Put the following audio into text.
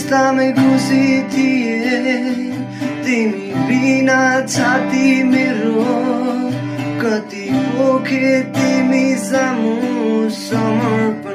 अवस्थामै खुसी थिए तिमी बिना छाती मेरो कति पोखे तिमी सामु समर्पण